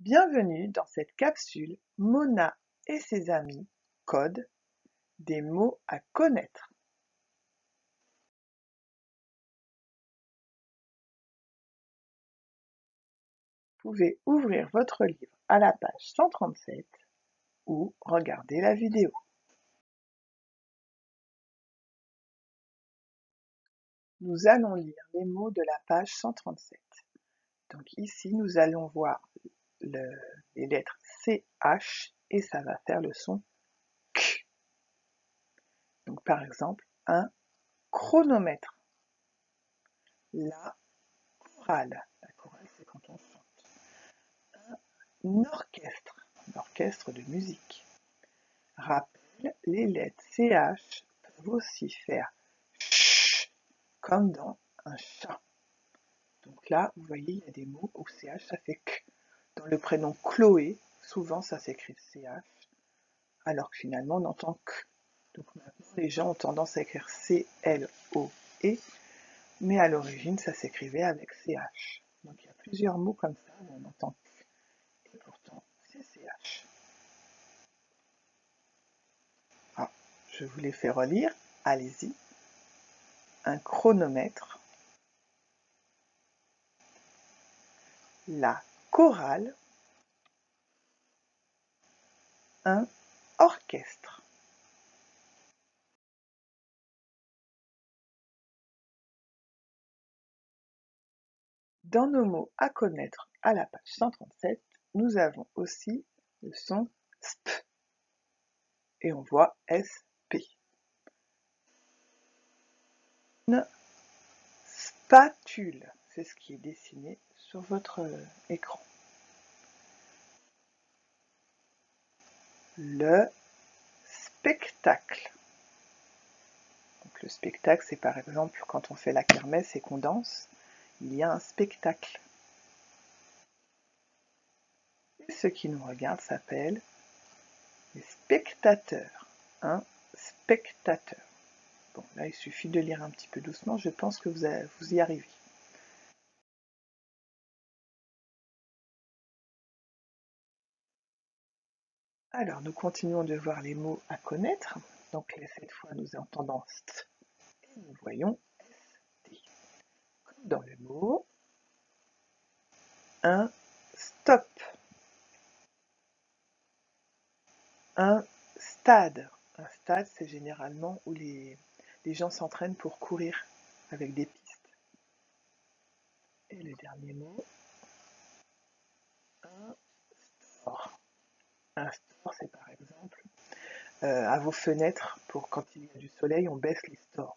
Bienvenue dans cette capsule Mona et ses amis code des mots à connaître. Vous pouvez ouvrir votre livre à la page 137 ou regarder la vidéo. Nous allons lire les mots de la page 137. Donc ici, nous allons voir les lettres CH et ça va faire le son K. Donc par exemple, un chronomètre. La chorale c'est quand on chante. Un orchestre de musique. Rappel, les lettres CH peuvent aussi faire CH comme dans un chat. Donc là, vous voyez, il y a des mots où CH ça fait K. Dans le prénom Chloé, souvent ça s'écrit CH, alors que finalement on entend K. Donc maintenant les gens ont tendance à écrire C-L-O-E, mais à l'origine ça s'écrivait avec CH. Donc il y a plusieurs mots comme ça où on entend K, et pourtant c'est CH. Ah, je vous les fais relire, allez-y. Un chronomètre, la chorale, un orchestre. Dans nos mots à connaître à la page 137, nous avons aussi le son SP et on voit SP. Une spatule, c'est ce qui est dessiné sur votre écran. Le spectacle. Donc le spectacle, c'est par exemple quand on fait la kermesse et qu'on danse, il y a un spectacle. Et ceux qui nous regardent s'appellent les spectateurs. Un spectateur. Bon, là, il suffit de lire un petit peu doucement, je pense que vous y arrivez. Alors, nous continuons de voir les mots à connaître. Donc, cette fois, nous entendons st et nous voyons st. Comme dans le mot, un stop, un stade. Un stade, c'est généralement où les gens s'entraînent pour courir avec des pistes. Et le dernier mot, un store. Un store, c'est par exemple à vos fenêtres, pour quand il y a du soleil, on baisse les stores.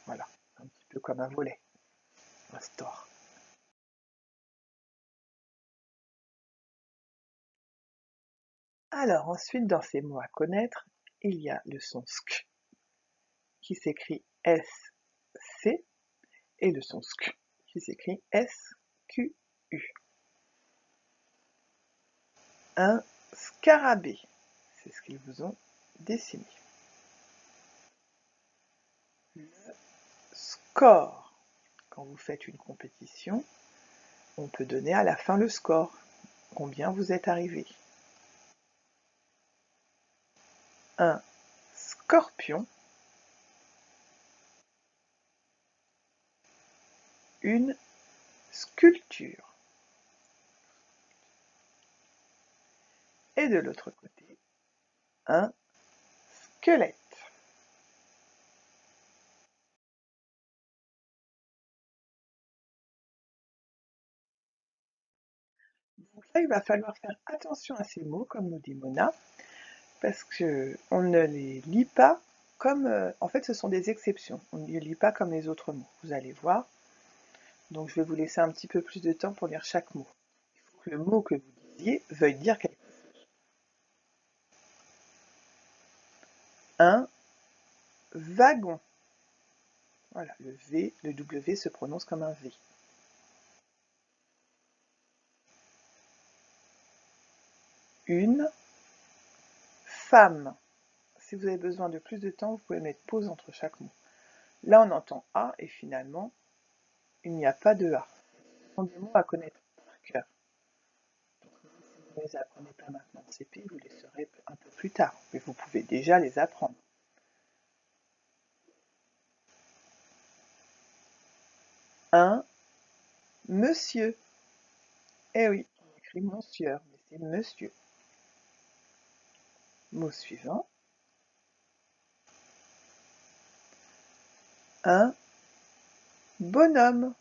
Voilà, un petit peu comme un volet, un store. Alors ensuite, dans ces mots à connaître, il y a le son sk, qui s'écrit S-C, et le son sk, qui s'écrit S-Q-U. Un scarabée, c'est ce qu'ils vous ont dessiné. Le score, quand vous faites une compétition, on peut donner à la fin le score, combien vous êtes arrivé. Un scorpion, une sculpture. Et de l'autre côté, un squelette. Donc là, il va falloir faire attention à ces mots, comme nous dit Mona, parce qu'on ne les lit pas comme... en fait, ce sont des exceptions. On ne les lit pas comme les autres mots. Vous allez voir. Donc, je vais vous laisser un petit peu plus de temps pour lire chaque mot. Il faut que le mot que vous disiez veuille dire quelque chose. Un wagon. Voilà, le V, le W se prononce comme un V. Une femme. Si vous avez besoin de plus de temps, vous pouvez mettre pause entre chaque mot. Là, on entend A et finalement, il n'y a pas de A. Ce sont des mots à connaître par cœur. ne les apprenez pas maintenant en CP, vous les saurez un peu plus tard, mais vous pouvez déjà les apprendre. Un monsieur. Eh oui, on écrit monsieur, mais c'est monsieur. Mot suivant. Un bonhomme.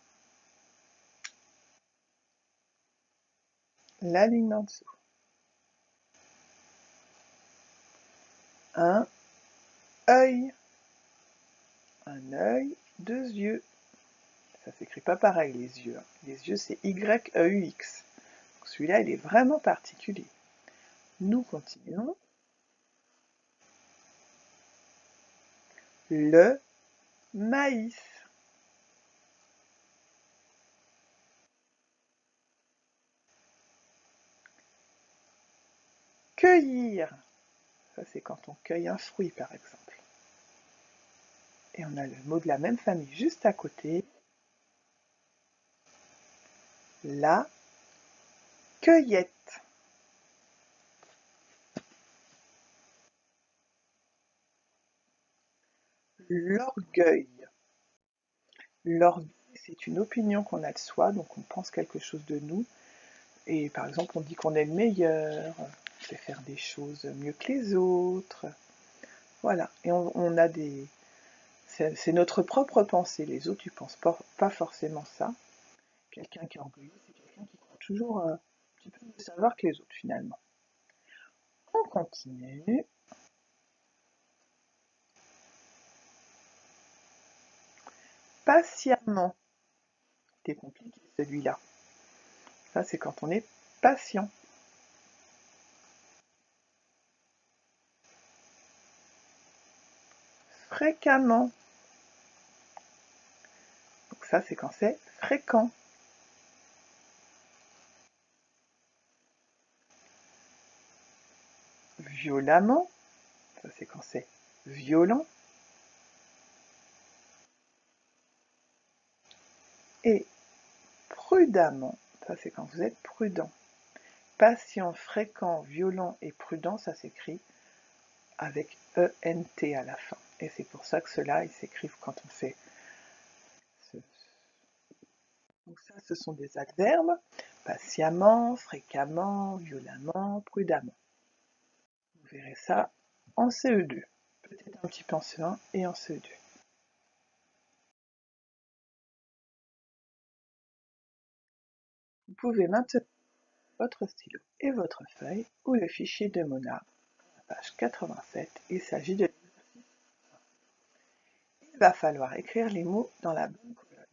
La ligne en dessous. Un œil. Un œil, deux yeux. Ça s'écrit pas pareil les yeux. Les yeux c'est Y-E-U-X. Celui-là il est vraiment particulier. Nous continuons. Le maïs. Cueillir. Ça c'est quand on cueille un fruit par exemple. Et on a le mot de la même famille juste à côté. La cueillette. L'orgueil. L'orgueil, c'est une opinion qu'on a de soi, donc on pense quelque chose de nous. Et par exemple, on dit qu'on est le meilleur, on sait faire des choses mieux que les autres. Voilà. Et on a des... C'est notre propre pensée. Les autres, ils pensent pas forcément ça. Quelqu'un qui est orgueilleux, c'est quelqu'un qui croit toujours un petit peu mieux savoir que les autres, finalement. On continue. Patiemment. C'est compliqué, celui-là. Ça, c'est quand on est patient. Fréquemment. Donc ça, c'est quand c'est fréquent. Violemment. Ça, c'est quand c'est violent. Et prudemment. Ça, c'est quand vous êtes prudent. Patient, fréquent, violent et prudent, ça s'écrit avec ENT à la fin. Et c'est pour ça que ceux-là, ils s'écrivent quand on fait ce... Donc ça, ce sont des adverbes. Patiemment, fréquemment, violemment, prudemment. Vous verrez ça en CE2. Peut-être un petit peu en CE1 et en CE2. Vous pouvez maintenir votre stylo et votre feuille ou le fichier de Mona, page 87. Il s'agit de... Il va falloir écrire les mots dans la bonne colonne.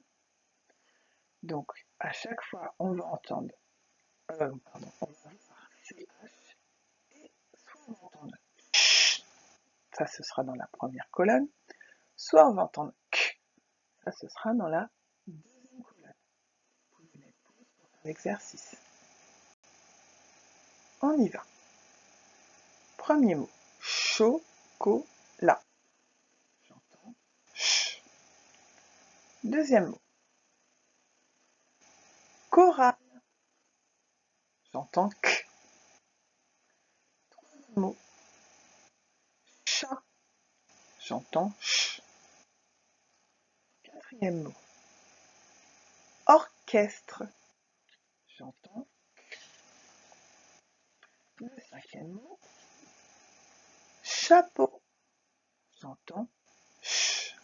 Donc, à chaque fois, on va entendre, on va voir CH et soit on va entendre CH, ça ce sera dans la première colonne, soit on va entendre K, ça ce sera dans la deuxième colonne. Vous pouvez mettre pause pour faire l'exercice. On y va. Premier mot, chocolat. J'entends ch. Deuxième mot, chorale. J'entends k. Troisième mot, chat. J'entends ch. Quatrième mot, orchestre. J'entends k. Le cinquième mot, chapeau. J'entends ch.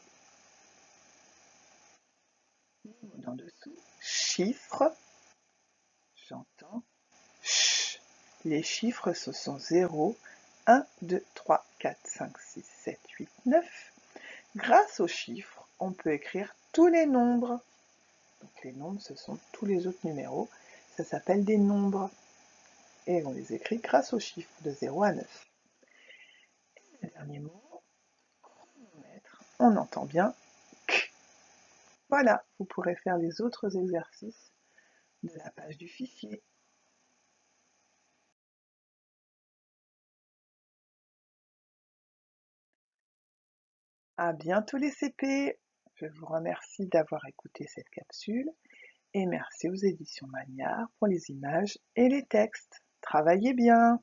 Le mot d'en dessous, chiffre. J'entends ch. Les chiffres, ce sont 0, 1, 2, 3, 4, 5, 6, 7, 8, 9. Grâce aux chiffres, on peut écrire tous les nombres. Donc les nombres, ce sont tous les autres numéros. Ça s'appelle des nombres. Et on les écrit grâce aux chiffres de 0 à 9. Et le dernier mot, chronomètre, on entend bien k. Voilà, vous pourrez faire les autres exercices de la page du fichier. À bientôt les CP. Je vous remercie d'avoir écouté cette capsule et merci aux éditions Magnard pour les images et les textes. Travaillez bien.